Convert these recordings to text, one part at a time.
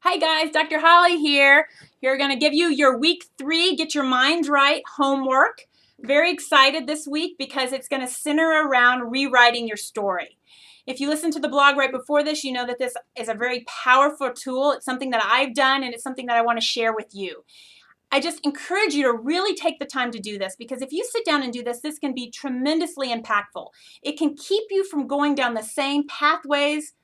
Hi guys, Dr. Holly here. We're going to give you your week 3, Get Your Mind Right homework. Very excited this week because it's going to center around rewriting your story. If you listened to the blog right before this, you know that this is a very powerful tool. It's something that I've done and it's something that I want to share with you. I just encourage you to really take the time to do this because if you sit down and do this, this can be tremendously impactful. It can keep you from going down the same pathways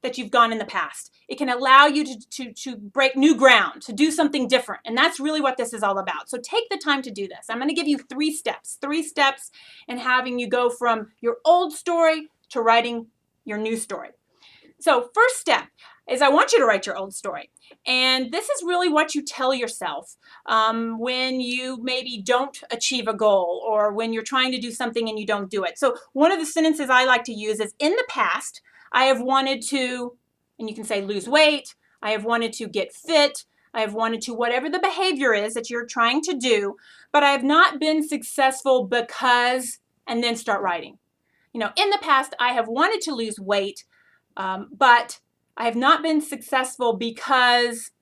that you've gone in the past. It can allow you to break new ground, to do something different. And that's really what this is all about. So take the time to do this. I'm going to give you 3 steps in having you go from your old story to writing your new story. So first step is I want you to write your old story. And this is really what you tell yourself when you maybe don't achieve a goal or when you're trying to do something and you don't do it. So one of the sentences I like to use is, in the past, I have wanted to, and you can say lose weight, I have wanted to get fit, I have wanted to whatever the behavior is that you're trying to do, but I have not been successful because, and then start writing. You know, in the past, I have wanted to lose weight, but I have not been successful because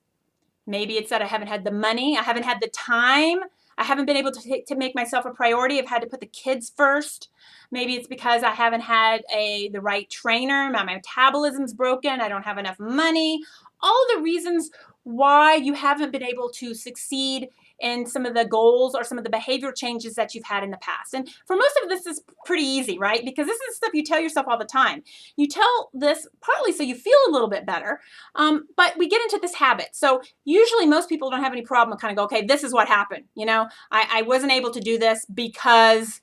maybe it's that I haven't had the money, I haven't had the time, I haven't been able to make myself a priority. I've had to put the kids first. Maybe it's because I haven't had the right trainer, my metabolism's broken, I don't have enough money. All the reasons why you haven't been able to succeed in some of the goals or some of the behavioral changes that you've had in the past. And for most of this is pretty easy, right? Because this is stuff you tell yourself all the time. You tell this partly so you feel a little bit better, but we get into this habit. So usually most people don't have any problem kind of go, okay, this is what happened. You know, I wasn't able to do this because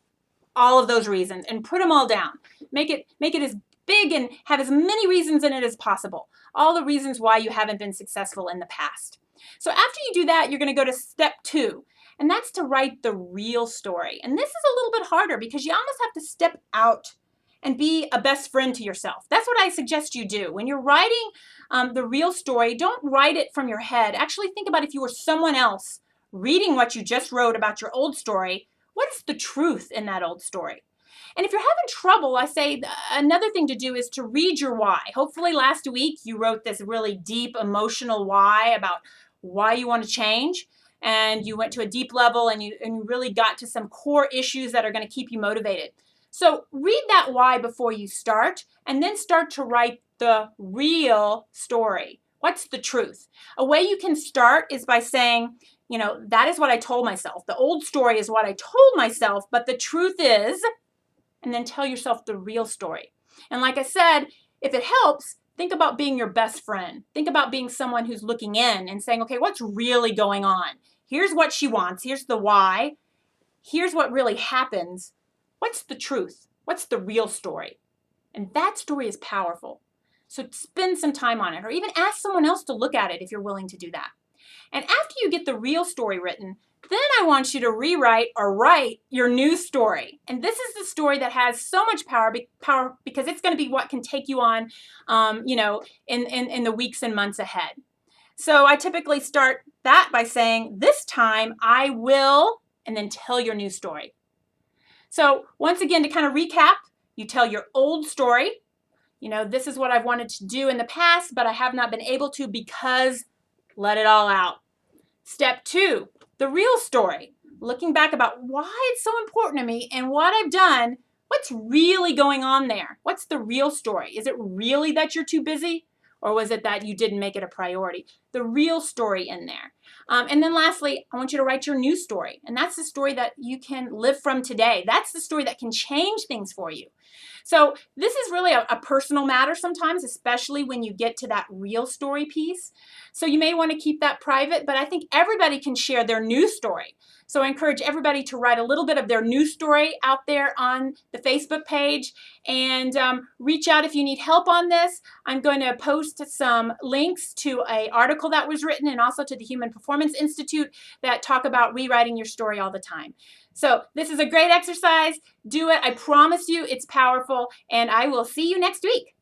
all of those reasons, and put them all down. Make it as big and have as many reasons in it as possible. All the reasons why you haven't been successful in the past. So after you do that, you're going to go to step 2, and that's to write the real story. And this is a little bit harder because you almost have to step out and be a best friend to yourself. That's what I suggest you do. When you're writing the real story, don't write it from your head. Actually think about if you were someone else reading what you just wrote about your old story, what is the truth in that old story? And if you're having trouble, I say another thing to do is to read your why. Hopefully last week you wrote this really deep emotional why about why you want to change, and you went to a deep level and you really got to some core issues that are going to keep you motivated. So read that why before you start, and then start to write the real story. What's the truth? A way you can start is by saying, you know, that is what I told myself. The old story is what I told myself, but the truth is, and then tell yourself the real story. And like I said, if it helps, think about being your best friend. Think about being someone who's looking in and saying, okay, what's really going on? Here's what she wants. Here's the why. Here's what really happens. What's the truth? What's the real story? And that story is powerful. So spend some time on it, or even ask someone else to look at it if you're willing to do that. And after you get the real story written, then I want you to rewrite or write your new story. And this is the story that has so much power because it's going to be what can take you on, you know, in the weeks and months ahead. So I typically start that by saying, this time I will, and then tell your new story. So once again, to kind of recap, you tell your old story. You know, this is what I've wanted to do in the past, but I have not been able to because, let it all out. Step 2, the real story. Looking back about why it's so important to me and what I've done, what's really going on there? What's the real story? Is it really that you're too busy? Or was it that you didn't make it a priority? The real story in there. And then lastly, I want you to write your new story. And that's the story that you can live from today. That's the story that can change things for you. So this is really a personal matter sometimes, especially when you get to that real story piece. So you may want to keep that private, but I think everybody can share their new story. So I encourage everybody to write a little bit of their new story out there on the Facebook page, and reach out if you need help on this. I'm going to post some links to an article that was written and also to the Human Performance Institute that talk about rewriting your story all the time. So this is a great exercise. Do it. I promise you it's powerful, and I will see you next week.